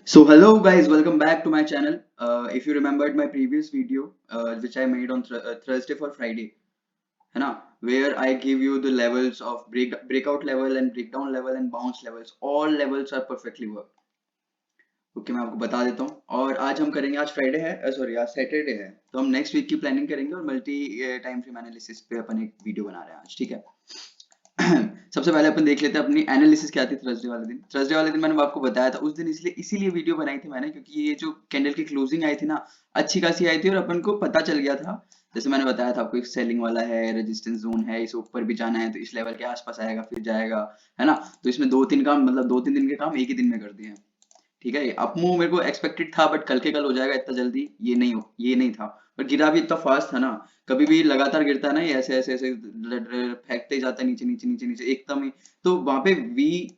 So hello guys, welcome back to my channel. If you remembered my previous video, which I made on Thursday for Friday, है ना, where I give you the levels of breakout level and breakdown level and bounce levels. All levels are perfectly worked. Okay मैं आपको बता देता हूँ। और आज हम करेंगे, आज फ्राइडे है, सॉरी आज सैटरडे है, तो हम नेक्स्ट वीक की प्लानिंग करेंगे और मल्टी टाइम फ्रेम एनालिसिस पे अपन एक वीडियो बना रहे हैं आज, ठीक है। सबसे पहले अपन देख लेते हैं अपनी एनालिसिस क्या थी थर्सडे वाले दिन मैंने आपको बताया था उस दिन, इसलिए इसीलिए वीडियो बनाई थी मैंने, क्योंकि ये जो कैंडल की क्लोजिंग आई थी ना, अच्छी खासी आई थी और अपन को पता चल गया था। जैसे मैंने बताया था आपको, एक सेलिंग वाला है, रेजिस्टेंस जोन है, इसे ऊपर भी जाना है तो इस लेवल के आसपास आएगा फिर जाएगा, है ना। तो इसमें दो तीन काम, मतलब दो तीन दिन के काम एक ही दिन में कर दिए हैं, ठीक है। अप मूव मेरे को एक्सपेक्टेड था, बट कल के कल हो जाएगा, इतना जल्दी ये नहीं था। पर गिरा भी इतना फास्ट था ना, कभी भी लगातार गिरता है ना ये, ऐसे ऐसे ऐसे फेंकते ही जाता है नीचे नीचे नीचे नीचे एकदम ही, तो वहां पे वी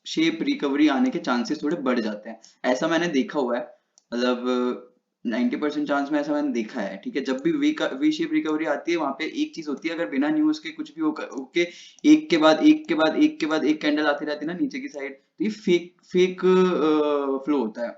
शेप रिकवरी आने के चांसेस थोड़े बढ़ जाते हैं। ऐसा मैंने देखा हुआ है, मतलब 90% चांस में ऐसा मैंने देखा है, ठीक है। जब भी वी शेप रिकवरी आती है, वहां पे एक चीज होती है, अगर बिना न्यूज के कुछ भी होके एक के बाद एक के बाद एक के बाद एक कैंडल आती रहती है ना नीचे की साइड, तो ये फेक फेक फ्लो होता है,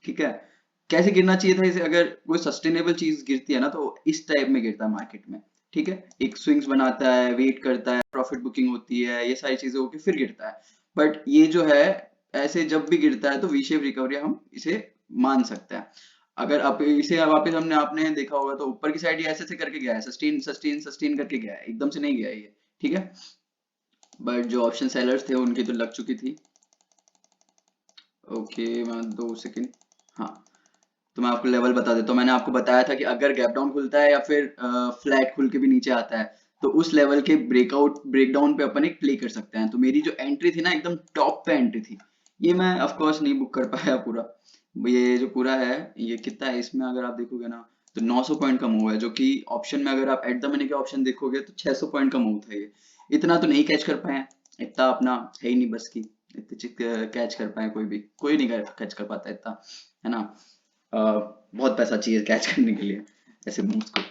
ठीक है। कैसे गिरना चाहिए था इसे, अगर कोई सस्टेनेबल चीज गिरती है ना तो इस टाइप में गिरता है मार्केट में, ठीक है। एक स्विंग्स बनाता है, वेट करता है, प्रॉफिट बुकिंग होती है, ये सारी चीजें होके फिर गिरता है। बट ये जो है, ऐसे जब भी गिरता है तो वी शेप रिकवरी हम इसे मान सकते हैं। अगर आप इसे वापस हमने आपने देखा होगा तो ऊपर की साइड ये ऐसे ऐसे करके गया है, सस्टेन सस्टेन सस्टेन करके गया है, एकदम से नहीं गया है ये, ठीक है। बट जो ऑप्शन सेलर्स थे उनकी तो लग चुकी थी। ओके मैं 2 सेकेंड, हाँ। तो मैं आपको लेवल बता देता हूँ। मैंने आपको बताया था कि अगर गैप डाउन खुलता है या फिर फ्लैट खुल के भी नीचे आता है, तो उस लेवल के ब्रेकआउट ब्रेकडाउन पे अपन एक प्ले कर सकते हैं। तो मेरी जो एंट्री थी ना, एकदम टॉप पे एंट्री थी। ये मैं ऑफ कोर्स नहीं बुक कर पाया पूरा। ये जो पूरा है, ये कितना है इसमें अगर आप देखोगे ना, तो 900 पॉइंट का मूव है, जो कि ऑप्शन में अगर आप एट द मनी के ऑप्शन देखोगे तो 600 पॉइंट का मूव था ये। इतना तो नहीं कैच कर पाए, इतना अपना है ही नहीं बस की, इतने कैच कर पाए कोई नहीं कैच कर पाता इतना, है ना। बहुत पैसा चाहिए कैच करने के लिए ऐसे मूव्स को।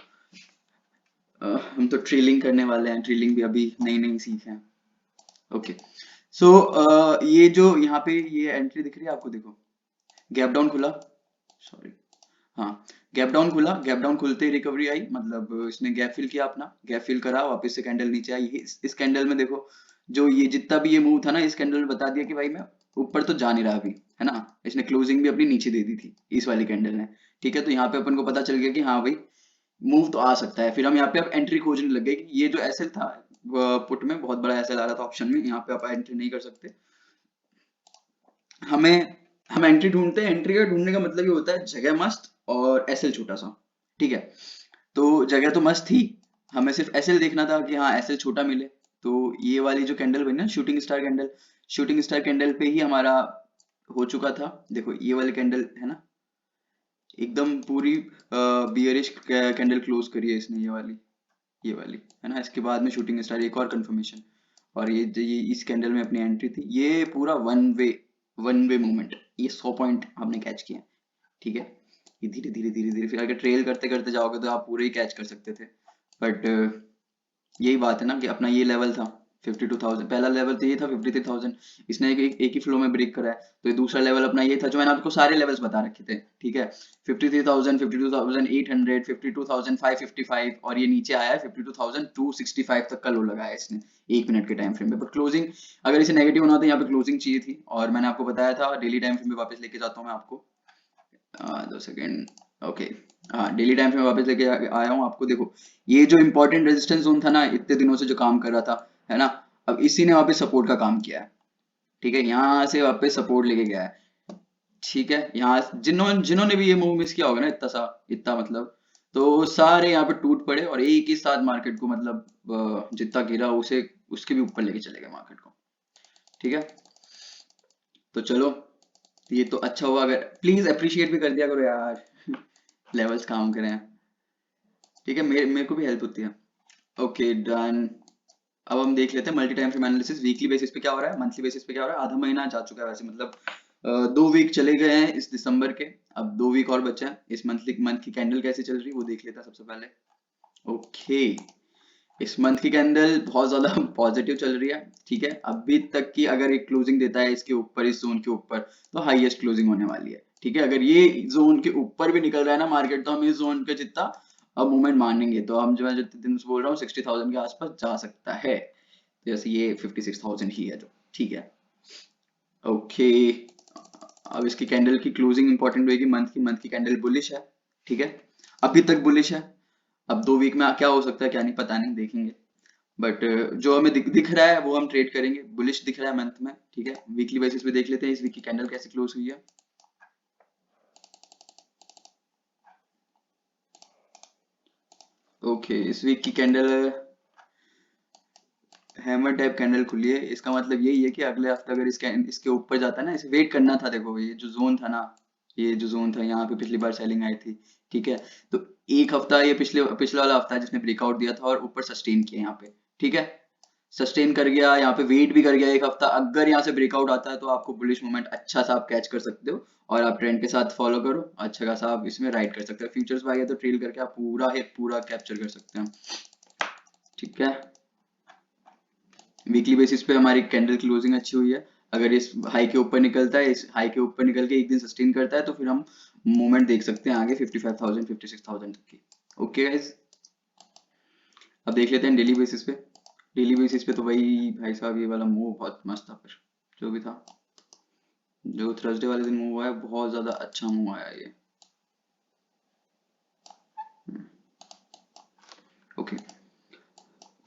हम तो ट्रेलिंग करने वाले हैं, ट्रेलिंग भी अभी नई नई सीखे हैं। ओके, सो ये जो यहाँ पे ये एंट्री दिख रही है आपको, देखो गैप डाउन खुला, सॉरी, हाँ, गैप डाउन खुला, गैप डाउन खुलते ही रिकवरी आई, मतलब इसने गैप फिल किया, अपना गैप फिल करा, वापस से कैंडल नीचे आई। इस कैंडल में देखो, जो ये जितना भी ये मूव था ना, इस कैंडल में बता दिया कि भाई मैं ऊपर तो जा नहीं रहा अभी, है ना। इसने क्लोजिंग भी अपनी नीचे दे दी थी इस वाली कैंडल ने, ठीक है। तो यहाँ पे अपन को पता चल गया कि हाँ भाई मूव तो आ सकता है। फिर हम यहाँ पे अब एंट्री खोजने लग गए कि ये जो एसएल था, पुट में बहुत बड़ा एसएल आ रहा था ऑप्शन में, यहाँ पे आप एंट्री नहीं कर सकते। हमें हम एंट्री ढूंढते हैं, एंट्री का ढूंढने का मतलब ये होता है जगह मस्त और एसएल छोटा सा, ठीक है। तो जगह तो मस्त थी, हमें सिर्फ एसएल देखना था कि हाँ एसएल छोटा मिले। तो ये वाली जो कैंडल बनी ना, shooting star candle, shooting star candle पे ही हमारा हो चुका था। देखो ये वाली कैंडल है ना, एकदम पूरी बियरिश कैंडल क्लोज करी है इसने, ये वाली है ना। इसके बाद में शूटिंग स्टार, एक और कंफर्मेशन। और ये इस कैंडल में अपनी एंट्री थी, ये पूरा वन वे मूवमेंट, ये 100 पॉइंट हमने कैच किए, ठीक है। ये धीरे धीरे धीरे धीरे फिर अगर ट्रेल करते करते जाओगे तो आप पूरे ही कैच कर सकते थे। बट यही बात है ना कि अपना ये लेवल था 52,000, पहला लेवल तो ये था 53,000। इसने एक ही फ्लो में ब्रेक करा है, तो ये दूसरा लेवल अपना ये था, जो मैंने आपको सारे लेवल्स बता रखे थे, ठीक है। 53,000, 52,800, 52,555, और ये नीचे आया है 52,265 तक का लो लगाया इसने 1 मिनट के टाइम फ्रेम में। बट क्लोजिंग, अगर इसे नेगेटिव होना था, यहाँ पे क्लोजिंग चाहिए थी। और मैंने आपको बताया था, डेली टाइम फ्रेम में वापस लेके जाता हूँ मैं आपको, 2 सेकेंड, ओके। हाँ, डेली टाइम पे मैं वापस लेके आया हूँ आपको। देखो ये जो इंपॉर्टेंट रेजिस्टेंस जोन था ना, इतने दिनों से जो काम कर रहा था, है ना, अब इसी ने वापस सपोर्ट का काम किया है, ठीक है। यहाँ से वापस सपोर्ट लेके गया है, ठीक है। यहाँ जिन्होंने जिन्होंने भी ये मूव मिस किया होगा ना, इतना मतलब, तो सारे यहाँ पे टूट पड़े और एक ही साथ मार्केट को, मतलब जितना गिरा उसे उसके भी ऊपर लेके चले गए मार्केट को, ठीक है। तो चलो, ये तो अच्छा हुआ, अगर प्लीज अप्रिशिएट भी कर दिया करो यार, लेवल्स काम करें, ठीक है, मेरे को भी हेल्प होती है। Okay done. अब हम देख लेते हैं multi time frame analysis, weekly basis पे क्या हो रहा है, मंथली बेसिस पे क्या हो रहा है। आधा महीना जा चुका है वैसे, मतलब 2 वीक चले गए हैं इस दिसंबर के, अब 2 वीक और बचे हैं। इस मंथ की कैंडल कैसे चल रही है वो देख लेते हैं सबसे पहले। ओके, इस मंथ की कैंडल बहुत ज्यादा पॉजिटिव चल रही है, ठीक है। अभी तक की अगर एक क्लोजिंग देता है इसके ऊपर, इस जोन के ऊपर, तो हाईएस्ट क्लोजिंग होने वाली है, ठीक है। अगर ये जोन के ऊपर भी निकल रहा है ना मार्केट, तो हम इस जोन का जितना अब मूवमेंट मानेंगे, तो हम जो है जितने दिन से बोल रहा हूँ 60,000 के आसपास जा सकता है। तो जैसे ये 56,000 ही है जो, ठीक है। ओके, अब इसकी कैंडल की क्लोजिंग इंपॉर्टेंट होगी। मंथ की कैंडल बुलिश है, ठीक है, अभी तक बुलिश है। अब 2 वीक में क्या हो सकता है क्या नहीं, पता नहीं, देखेंगे। बट जो हमें दिख रहा है वो हम ट्रेड करेंगे, बुलिश दिख रहा है मंथ में, ठीक है। वीकली बेसिस पे देख लेते हैं इस वीक की कैंडल कैसे क्लोज हुई है। ओके, इस वीक की कैंडल हैमर टाइप कैंडल खुली है। इसका मतलब यही है कि अगले हफ्ते अगर इसके ऊपर जाता है ना, इसे वेट करना था। देखो ये जो जोन था ना, ये जो जोन था यहाँ पे पिछली बार सेलिंग आई थी, ठीक है। तो एक हफ्ता ये पिछले वाला हफ्ता है जिसने ब्रेकआउट दिया था और ऊपर सस्टेन किया यहाँ पे, ठीक है। सस्टेन कर गया, यहाँ पे वेट भी कर गया एक हफ्ता। अगर यहाँ से ब्रेकआउट आता है तो आपको बुलिश मोमेंट अच्छा सा आप कैच कर सकते हो, और आप ट्रेंड के साथ फॉलो करो, अच्छा खासा आप इसमें राइड कर सकते हो। फ्यूचर्स भाई है तो ट्रेल करके आप पूरा कैप्चर कर सकते हैं, ठीक है। वीकली बेसिस पे हमारी कैंडल क्लोजिंग अच्छी हुई है। अगर इस हाई के ऊपर निकलता है, इस हाई के ऊपर निकल के एक दिन सस्टेन करता है, तो फिर हम मूवमेंट देख सकते हैं आगे 55,000 56,000 तक की। ओके गाइस, अब देख लेते हैं डेली बेसिस पे। डेली बेसिस पे तो वही भाई साहब, ये वाला मूव बहुत मस्त था। फिर जो भी था, जो थर्सडे वाले दिन मूव आया, बहुत ज्यादा अच्छा मूव आया ये। ओके,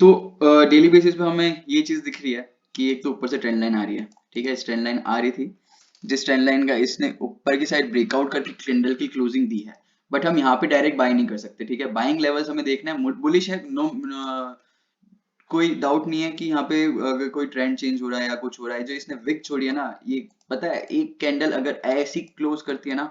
तो डेली बेसिस पे हमें ये चीज दिख रही है कि एक तो ऊपर से ट्रेंड लाइन आ रही है, ठीक है। इस ट्रेंड लाइन आ रही थी, जिस ट्रेंड लाइन का इसने ऊपर की साइड ब्रेकआउट करके कैंडल की क्लोजिंग दी है। बट हम यहाँ पे डायरेक्ट बाय नहीं कर सकते, ठीक है। बाइंग लेवल्स हमें देखना है, बुलिश है, नो, कोई डाउट नहीं है कि यहाँ पे अगर कोई ट्रेंड चेंज हो रहा है या कुछ हो रहा है। जो इसने विक छोड़ी है ना, ये पता है, एक कैंडल अगर ऐसी क्लोज करती है ना,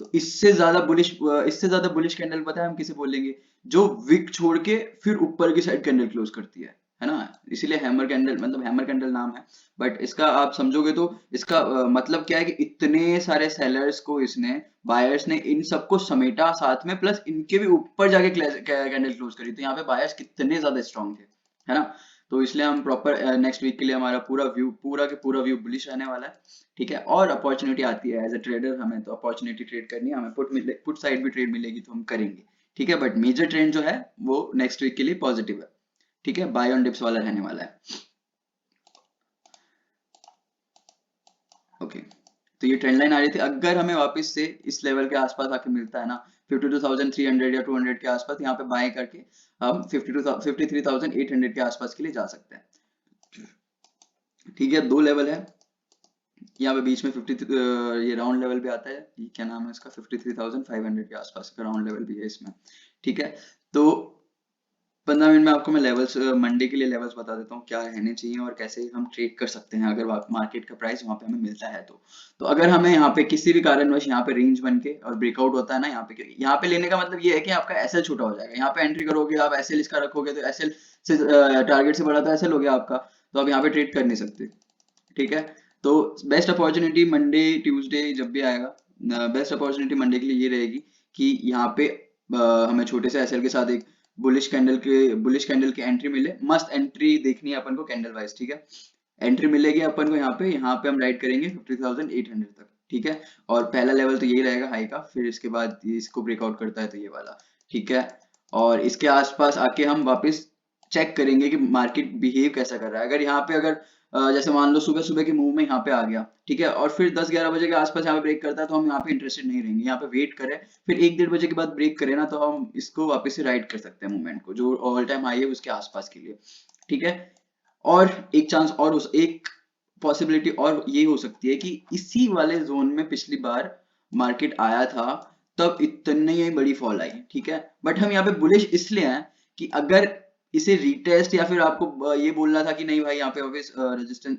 तो इससे ज्यादा बुलिश कैंडल पता है हम किसे बोलेंगे? जो विक छोड़ के फिर ऊपर की साइड कैंडल क्लोज करती है ना। इसीलिए हैमर कैंडल, मतलब हैमर कैंडल नाम है। बट इसका आप समझोगे तो इसका मतलब क्या है कि इतने सारे सेलर्स को इसने, बायर्स ने, इन सबको समेटा साथ में, प्लस इनके भी ऊपर जाके कैंडल क्लोज करी। तो यहाँ पे बायर्स कितने ज्यादा स्ट्रांग थे, है ना। तो इसलिए हम प्रॉपर नेक्स्ट वीक के लिए हमारा पूरा के पूरा व्यू बुलिश रहने वाला है, ठीक है। और अपॉर्चुनिटी आती है एज अ ट्रेडर, हमें तो अपॉर्चुनिटी ट्रेड करनी है, हमें पुट साइड भी ट्रेड मिलेगी तो हम करेंगे, ठीक है। बट मेजर ट्रेंड जो है वो नेक्स्ट वीक के लिए पॉजिटिव है, ठीक है। बाय ऑन डिप्स वाला रहने वाला है। ओके, तो ये ट्रेंड लाइन आ रही थी। अगर हमें वापस से इस लेवल के आसपास आके मिलता है ना, 52,300 या 200 के आसपास, यहाँ पे बाय करके हम 53,800 के आसपास के लिए जा सकते हैं, ठीक है। 2 लेवल है यहाँ पे बीच में। 50 ये राउंड लेवल भी आता है, ये क्या नाम है इसका, 53,500 के आसपास का राउंड लेवल भी है इसमें, ठीक है। तो 15 मिनट में आपको मैं लेवल्स, मंडे के लिए लेवल्स बता देता हूँ क्या रहने चाहिए और कैसे हम ट्रेड कर सकते हैं अगर मार्केट का प्राइस वहां पे हमें मिलता है तो अगर हमें यहाँ पे किसी भी कारणवश यहाँ पे रेंज बन के और ब्रेकआउट होता है ना, यहाँ पे लेने का मतलब ये है कि आपका एसएल छोटा हो जाएगा। यहाँ पे एंट्री करोगे आप, एसएल इसका रखोगे, तो एसएल से टारगेट से बड़ा तो एसएल हो गया आपका, तो आप यहाँ पे ट्रेड कर नहीं सकते, ठीक है। तो बेस्ट अपॉर्चुनिटी मंडे ट्यूसडे जब भी आएगा, बेस्ट अपॉर्चुनिटी मंडे के लिए ये रहेगी कि यहाँ पे हमें छोटे से एसएल के साथ एक बुलिश कैंडल की एंट्री मिले। मस्त एंट्री देखनी है अपन को कैंडल वाइज, ठीक है। एंट्री मिलेगी अपन को यहाँ पे हम राइड करेंगे 50,800 तक, ठीक है। और पहला लेवल तो यही रहेगा हाई का, फिर इसके बाद इसको ब्रेकआउट करता है तो ये वाला, ठीक है। और इसके आसपास आके हम वापस चेक करेंगे कि मार्केट बिहेव कैसा कर रहा है। अगर यहाँ पे जैसे मान लो सुबह सुबह के मूव में यहाँ पे आ गया, ठीक है, और फिर 10-11 बजे के आसपास यहाँ पे ब्रेक करता है, तो हम यहाँ पे इंटरेस्टेड नहीं रहेंगे, यहाँ पे वेट करें। फिर 1-1:30 बजे के बाद ब्रेक करें ना, तो हम इसको वापस से राइड कर सकते हैं मूवमेंट को, जो ऑल टाइम हाई है उसके आसपास के लिए, ठीक है। और एक चांस और एक पॉसिबिलिटी और ये हो सकती है कि इसी वाले जोन में पिछली बार मार्केट आया था, तब इतनी बड़ी फॉल आई, ठीक है। बट हम यहाँ पे बुलिश इसलिए हैं कि अगर इसे रीटेस्ट, या फिर आपको ये बोलना था कि नहीं भाई यहाँ पे ऑफिस रेजिस्टेंस,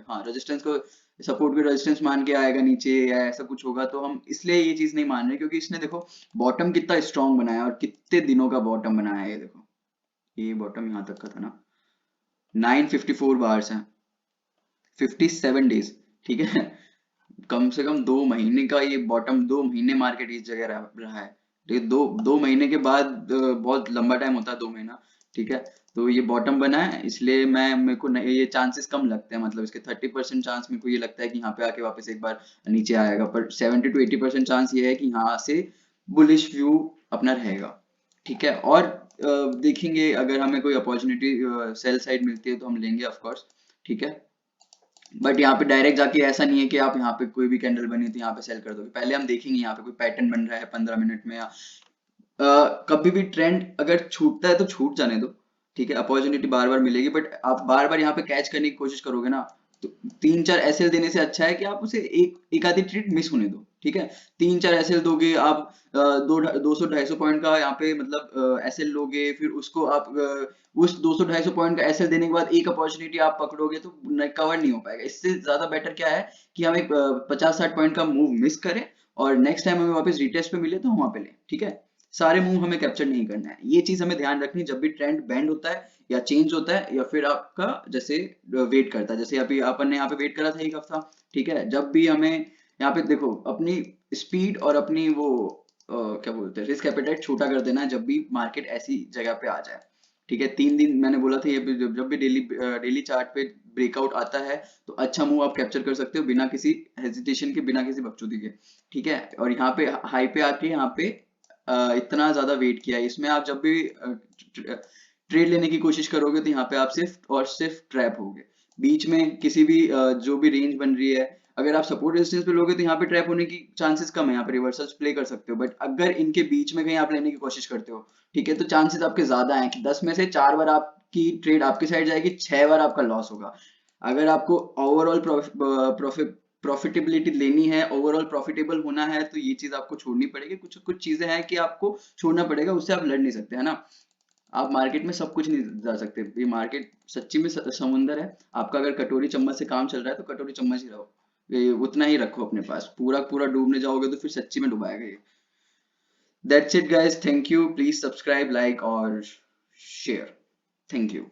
हाँ रेजिस्टेंस को, सपोर्ट को रेजिस्टेंस मान के आएगा नीचे या ऐसा कुछ होगा, तो हम इसलिए ये चीज नहीं मान रहे, क्योंकि इसने देखो बॉटम कितना स्ट्रांग बनाया और कितने दिनों का बॉटम बनाया है। ये देखो, ये बॉटम यहाँ तक का था ना, 954 बार्स हैं, 57 डेज, ठीक है। कम से कम 2 महीने का ये बॉटम, 2 महीने मार्केट इस जगह रहा है, ठीक है। दो दो महीने के बाद बहुत लंबा टाइम होता है 2 महीना, ठीक है। तो ये बॉटम बना है, इसलिए मेरे को ये चांसेस कम लगते हैं, मतलब इसके 30% चांस मेरे को ये लगता है कि यहाँ पे आके वापस एक बार नीचे आएगा, पर 70 to 80% चांस ये है कि यहाँ से बुलिश व्यू अपना रहेगा। ठीक है। और देखेंगे अगर हमें कोई अपॉर्चुनिटी सेल साइड मिलती है तो हम लेंगे ऑफ कोर्स। ठीक है। बट यहाँ पे डायरेक्ट जाके ऐसा नहीं है कि आप यहाँ पे कोई भी कैंडल बनी तो यहाँ पे सेल कर दोगे, पहले हम देखेंगे यहाँ पे कोई पैटर्न बन रहा है 15 मिनट में, या कभी भी ट्रेंड अगर छूटता है तो छूट जाने दो। ठीक है। अपॉर्चुनिटी बार बार मिलेगी, बट आप बार बार यहाँ पे कैच करने की कोशिश करोगे ना, तो 3-4 एसएल देने से अच्छा है कि आप उसे एक आधी ट्रेड मिस होने दो। ठीक है। 3-4 एसएल दोगे आप, 200-250 पॉइंट का यहाँ पे मतलब एसएल लोगे, फिर उसको आप उस 200-250 पॉइंट का एसएल देने के बाद एक अपॉर्चुनिटी आप पकड़ोगे तो कवर नहीं हो पाएगा। इससे ज्यादा बेटर क्या है कि हम एक 50-60 पॉइंट का मूव मिस करें और नेक्स्ट टाइम हमें वापस रिटेस्ट पे मिले तो हम वहां पे लें। ठीक है। सारे मूव हमें कैप्चर नहीं करना है, ये चीज हमें ध्यान रखनी जब भी ट्रेंड बेंड होता है या चेंज होता है, या फिर आपका जैसे वेट करता है, जैसे अभी अपन ने यहाँ पे वेट करा था एक हफ्ता। ठीक है। जब भी हमें यहाँ पे देखो अपनी स्पीड और अपनी वो क्या बोलते हैं रिस्क एपेटाइट छोटा कर देना है जब भी मार्केट ऐसी जगह पे आ जाए। ठीक है। 3 दिन मैंने बोला था, ये जब भी डेली चार्ट पे ब्रेकआउट आता है तो अच्छा मूव आप कैप्चर कर सकते हो बिना किसी हेजिटेशन के, बिना किसी बकचोदी के। ठीक है। और यहाँ पे हाई पे आके यहाँ पे इतना ज्यादा वेट किया है, इसमें आप जब भी ट्रेड लेने की कोशिश करोगे तो यहाँ पे आप सिर्फ और सिर्फ ट्रैप होगे। बीच में किसी भी जो भी रेंज बन रही है, अगर आप सपोर्ट रेजिस्टेंस पे लोगे तो यहाँ पे ट्रैप होने की चांसेस कम है, यहाँ पे रिवर्सल्स प्ले कर सकते हो। बट अगर इनके बीच में कहीं आप लेने की कोशिश करते हो, ठीक है, तो चांसेस आपके ज्यादा हैं कि 10 में से 4 बार आपकी ट्रेड आपकी साइड जाएगी, 6 बार आपका लॉस होगा। अगर आपको ओवरऑल प्रॉफिटेबिलिटी लेनी है, ओवरऑल प्रॉफिटेबल होना है, तो ये चीज आपको छोड़नी पड़ेगी। कुछ कुछ चीजें हैं कि आपको छोड़ना पड़ेगा, उससे आप लड़ नहीं सकते, है ना। आप मार्केट में सब कुछ नहीं जा सकते, ये मार्केट सच्ची में समुंदर है। आपका अगर कटोरी चम्मच से काम चल रहा है तो कटोरी चम्मच ही रहो, ये उतना ही रखो अपने पास, पूरा पूरा डूबने जाओगे तो फिर सच्ची में डुबाएगा ये। That's it guys, thank you, please subscribe, like और शेयर। Thank you.